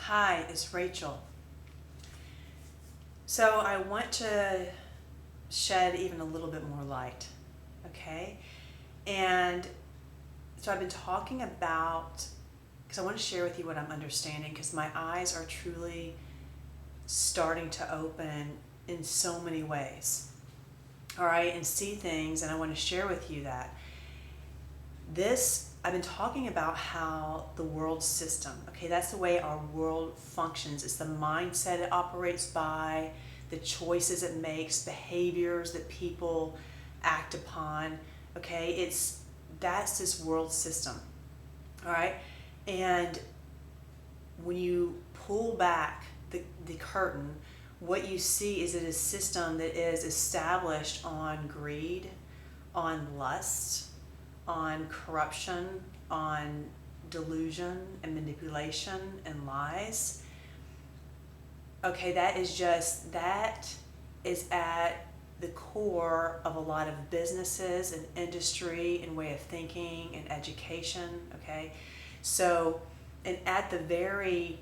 Hi, it's Rachel. So I want to shed even a little bit more light, okay? And so I've been talking about, because I want to share with you what I'm understanding, because my eyes are truly starting to open in so many ways, all right, and see things, and I want to share with you that. I've been talking about how the world system, okay, that's the way our world functions. It's the mindset it operates by, the choices it makes, behaviors that people act upon, okay, that's this world system, all right? And when you pull back the curtain, what you see is a system that is established on greed, on lust, on corruption, on delusion and manipulation and lies. Okay, that is at the core of a lot of businesses and industry and way of thinking and education, okay? So, and at the very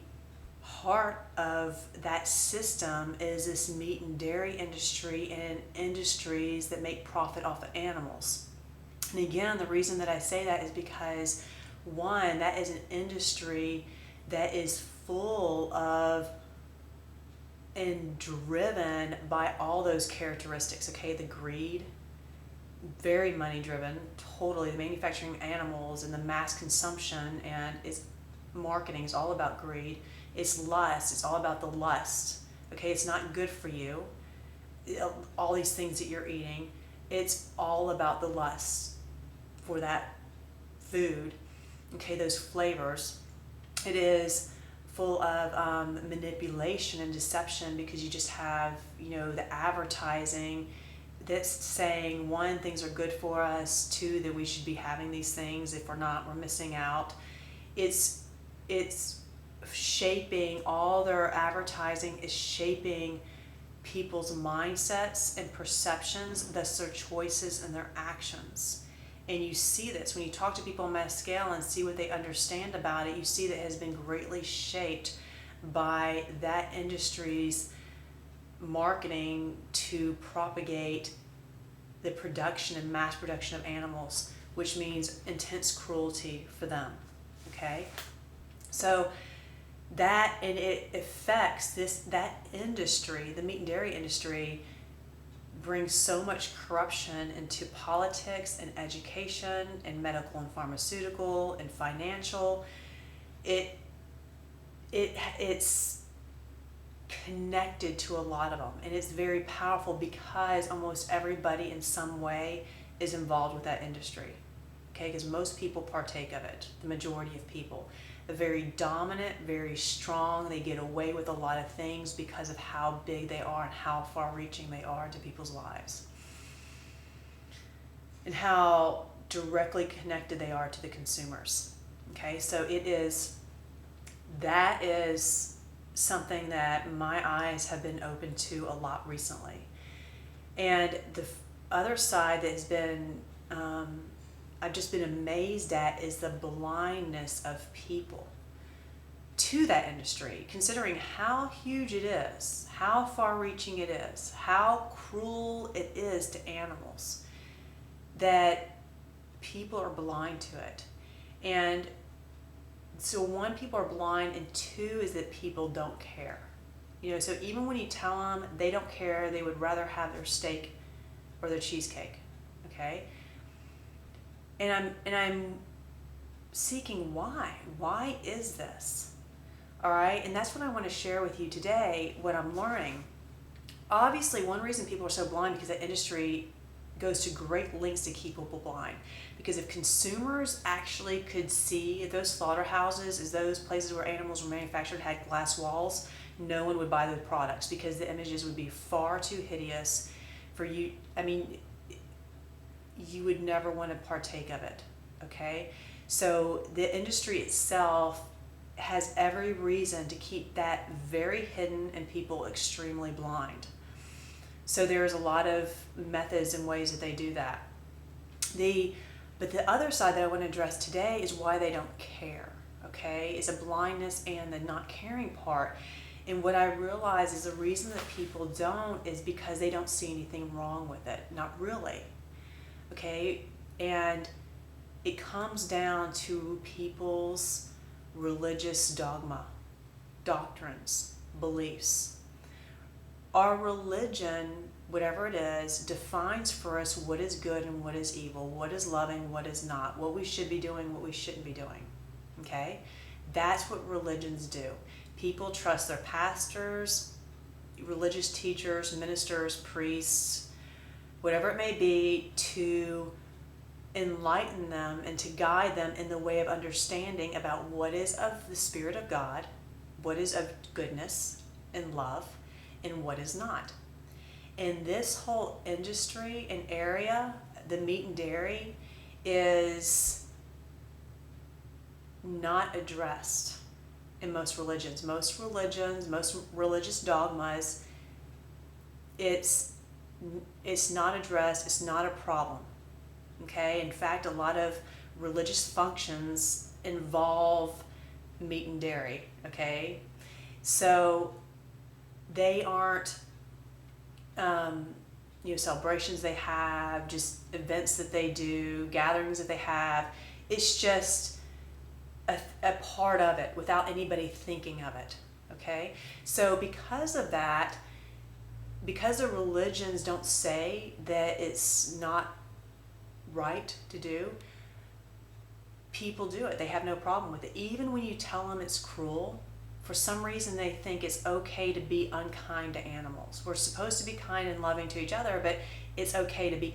heart of that system is this meat and dairy industry and industries that make profit off of animals. And again, the reason that I say that is because, one, that is an industry that is full of and driven by all those characteristics, okay? The greed, very money driven, totally. The manufacturing animals and the mass consumption and its marketing is all about greed. It's lust, it's all about the lust, okay? It's not good for you, all these things that you're eating. It's all about the lust for that food, okay, those flavors. It is full of manipulation and deception, because you just have, the advertising that's saying, one, things are good for us, two, that we should be having these things. If we're not, we're missing out. It's shaping, all their advertising is shaping people's mindsets and perceptions, thus their choices and their actions. And you see this when you talk to people on mass scale and see what they understand about it. You see that it has been greatly shaped by that industry's marketing to propagate the production and mass production of animals, which means intense cruelty for them, okay? So that, and it affects that industry, the meat and dairy industry, brings so much corruption into politics and education and medical and pharmaceutical and financial. It's connected to a lot of them, and it's very powerful because almost everybody in some way is involved with that industry, okay? Because most people partake of it, the majority of people. They're very dominant, very strong. They get away with a lot of things because of how big they are and how far-reaching they are to people's lives, and how directly connected they are to the consumers. Okay, so that is something that my eyes have been open to a lot recently. And the other side that has been I've just been amazed at is the blindness of people to that industry, considering how huge it is, how far-reaching it is, how cruel it is to animals, that people are blind to it. And so one, people are blind, and two is that people don't care. So even when you tell them, they don't care. They would rather have their steak or their cheesecake, okay? And I'm seeking why. Why is this? All right, and that's what I want to share with you today, what I'm learning. Obviously, one reason people are so blind because the industry goes to great lengths to keep people blind. Because if consumers actually could see, if those slaughterhouses, as those places where animals were manufactured had glass walls, no one would buy those products because the images would be far too hideous for you. I mean, you would never want to partake of it, okay? So the industry itself has every reason to keep that very hidden and people extremely blind. So there's a lot of methods and ways that they do that. But the other side that I want to address today is why they don't care, okay? It's a blindness and the not caring part. And what I realize is the reason that people don't is because they don't see anything wrong with it. Not really, okay? And it comes down to people's religious dogma, doctrines, beliefs. Our religion, whatever it is, defines for us what is good and what is evil, what is loving, what is not, what we should be doing, what we shouldn't be doing, okay? That's what religions do. People trust their pastors, religious teachers, ministers, priests, whatever it may be, to enlighten them and to guide them in the way of understanding about what is of the Spirit of God, what is of goodness and love, and what is not. And this whole industry and area, the meat and dairy, is not addressed in most religions. Most religious dogmas, it's not addressed, it's not a problem. Okay? In fact, a lot of religious functions involve meat and dairy, okay? So they aren't celebrations they have, just events that they do, gatherings that they have. It's just a part of it without anybody thinking of it, okay? So because of that, because the religions don't say that it's not right to do, people do it. They have no problem with it. Even when you tell them it's cruel, for some reason they think it's okay to be unkind to animals. We're supposed to be kind and loving to each other, but it's okay to be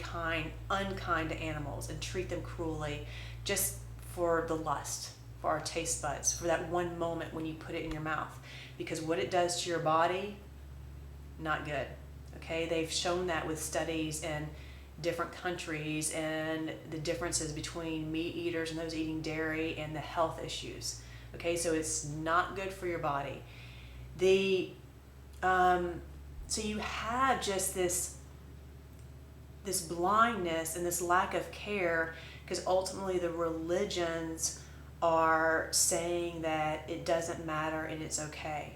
unkind to animals and treat them cruelly just for the lust, for our taste buds, for that one moment when you put it in your mouth. Because what it does to your body, not good. Okay, they've shown that with studies in different countries and the differences between meat eaters and those eating dairy and the health issues. Okay, so it's not good for your body. So you have just this blindness and this lack of care, because ultimately the religions are saying that it doesn't matter and it's okay.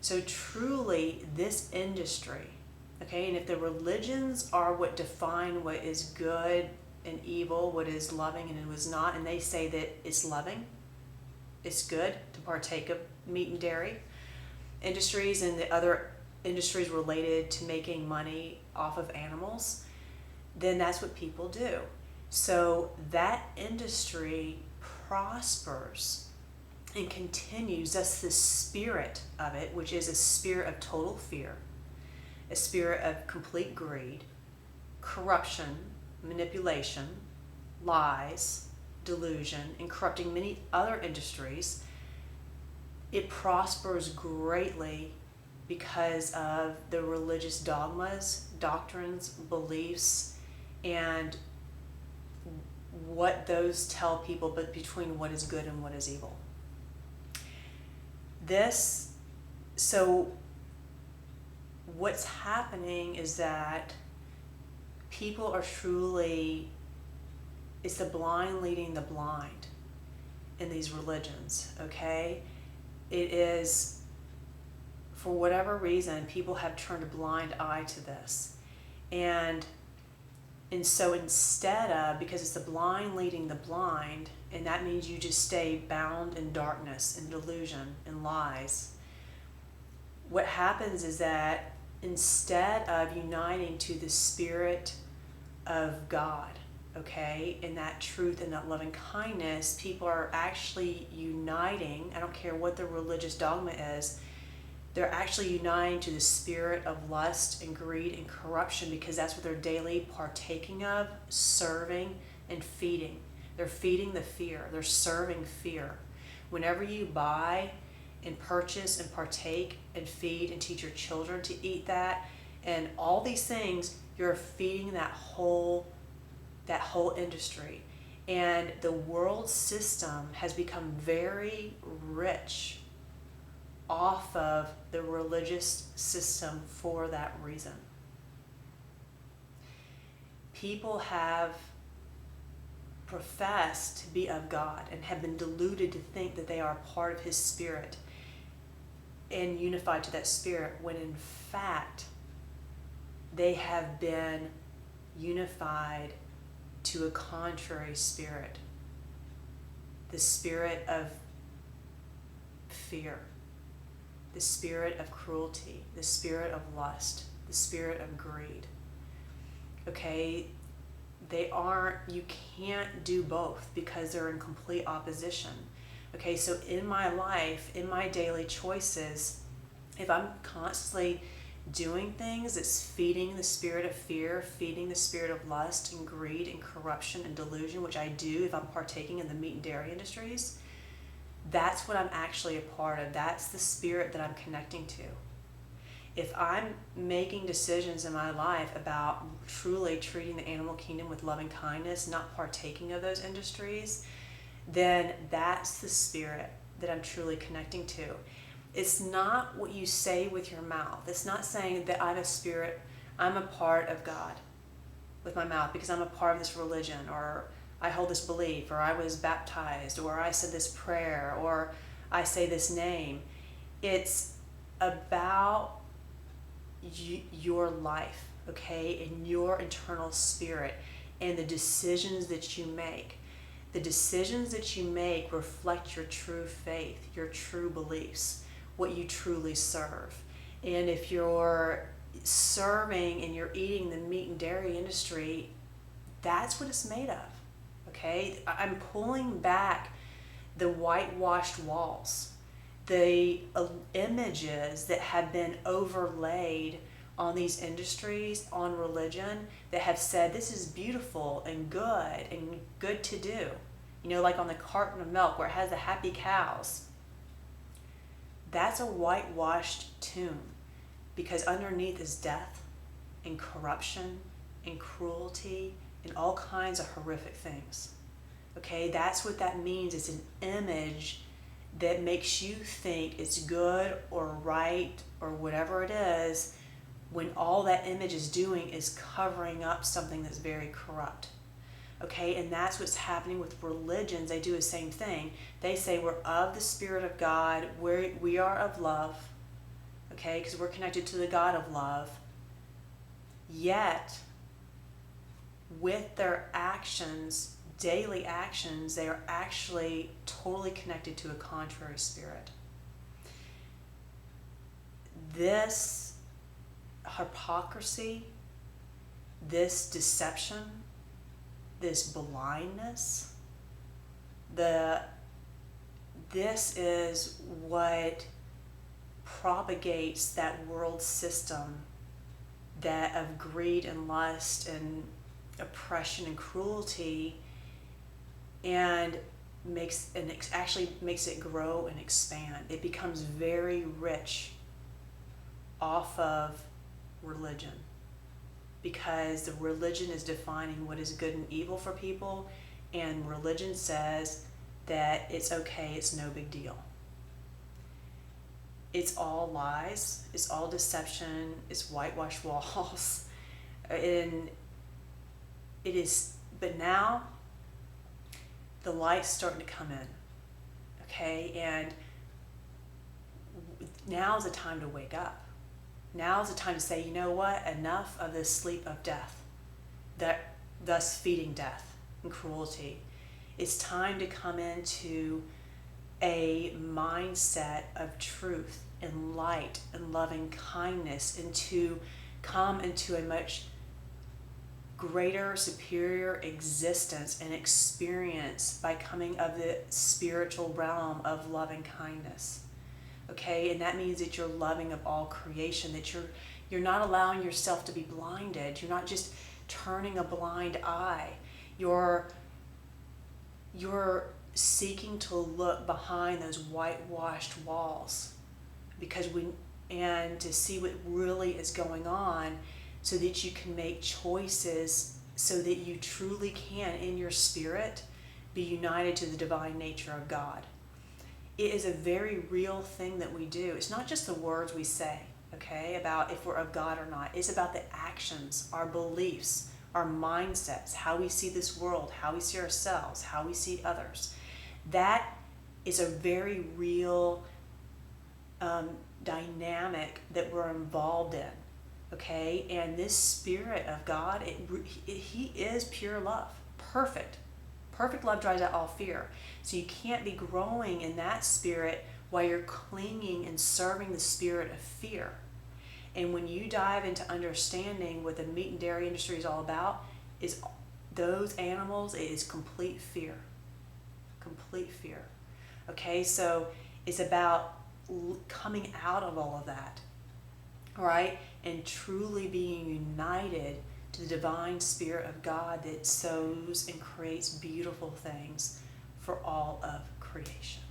So truly, this industry, okay, and if the religions are what define what is good and evil, what is loving and what is not, and they say that it's loving, it's good to partake of meat and dairy industries and the other industries related to making money off of animals, then that's what people do. So that industry prospers and continues. That's the spirit of it, which is a spirit of total fear, a spirit of complete greed, corruption, manipulation, lies, delusion, and corrupting many other industries. It prospers greatly because of the religious dogmas, doctrines, beliefs, and what those tell people, but between what is good and what is evil. So what's happening is that people are truly, it's the blind leading the blind in these religions, okay? It is, for whatever reason, people have turned a blind eye to this. And so instead of, because it's the blind leading the blind, and that means you just stay bound in darkness and delusion and lies, what happens is that instead of uniting to the Spirit of God, okay, in that truth and that loving kindness, people are actually uniting. I don't care what the religious dogma is, they're actually uniting to the spirit of lust and greed and corruption, because that's what they're daily partaking of, serving and feeding. They're feeding the fear. They're serving fear. Whenever you buy and purchase and partake and feed and teach your children to eat that and all these things, you're feeding that whole industry. And the world system has become very rich off of the religious system for that reason. People have profess to be of God and have been deluded to think that they are part of his spirit and unified to that spirit, when in fact they have been unified to a contrary spirit, the spirit of fear, the spirit of cruelty, the spirit of lust, the spirit of greed. Okay, you can't do both because they're in complete opposition. Okay, so in my life, in my daily choices, if I'm constantly doing things that's feeding the spirit of fear, feeding the spirit of lust and greed and corruption and delusion, which I do if I'm partaking in the meat and dairy industries, that's what I'm actually a part of. That's the spirit that I'm connecting to. If I'm making decisions in my life about truly treating the animal kingdom with loving kindness, not partaking of those industries, then that's the spirit that I'm truly connecting to. It's not what you say with your mouth. It's not saying that I'm a spirit, I'm a part of God with my mouth because I'm a part of this religion, or I hold this belief, or I was baptized, or I said this prayer, or I say this name. It's about your life, okay, and your internal spirit and the decisions that you make. The decisions that you make reflect your true faith, your true beliefs, what you truly serve. And if you're serving and you're eating the meat and dairy industry, that's what it's made of. Okay, I'm pulling back the whitewashed walls, the images that have been overlaid on these industries, on religion, that have said this is beautiful and good to do. You know, like on the carton of milk where it has the happy cows. That's a whitewashed tomb, because underneath is death and corruption and cruelty and all kinds of horrific things. Okay, that's what that means. It's an image that makes you think it's good or right or whatever it is, when all that image is doing is covering up something that's very corrupt. Okay, and that's what's happening with religions. They do the same thing. They say we're of the Spirit of God, we are of love, okay, because we're connected to the God of love. Yet, with their actions, daily actions, they are actually totally connected to a contrary spirit. This hypocrisy, this deception, this blindness, this is what propagates that world system that of greed and lust and oppression and cruelty, and actually makes it grow and expand. It becomes very rich off of religion, because the religion is defining what is good and evil for people, and religion says that it's okay, it's no big deal. It's all lies, it's all deception, it's whitewashed walls, and it is. But now the light's starting to come in, okay, and now's the time to wake up. Now's the time to say, you know what, enough of this sleep of death, that thus feeding death and cruelty. It's time to come into a mindset of truth and light and loving kindness, and to come into a much greater, superior existence and experience by coming of the spiritual realm of loving kindness. Okay, and that means that you're loving of all creation, that you're not allowing yourself to be blinded. You're not just turning a blind eye. You're seeking to look behind those whitewashed walls, and to see what really is going on, so that you can make choices, so that you truly can, in your spirit, be united to the divine nature of God. It is a very real thing that we do. It's not just the words we say, okay, about if we're of God or not. It's about the actions, our beliefs, our mindsets, how we see this world, how we see ourselves, how we see others. That is a very real dynamic that we're involved in, okay? And this Spirit of God, He is pure love, perfect. Perfect love drives out all fear. So you can't be growing in that spirit while you're clinging and serving the spirit of fear. And when you dive into understanding what the meat and dairy industry is all about, is those animals, it is complete fear. Complete fear. Okay, so it's about coming out of all of that, all right, and truly being united to the divine Spirit of God that sows and creates beautiful things for all of creation.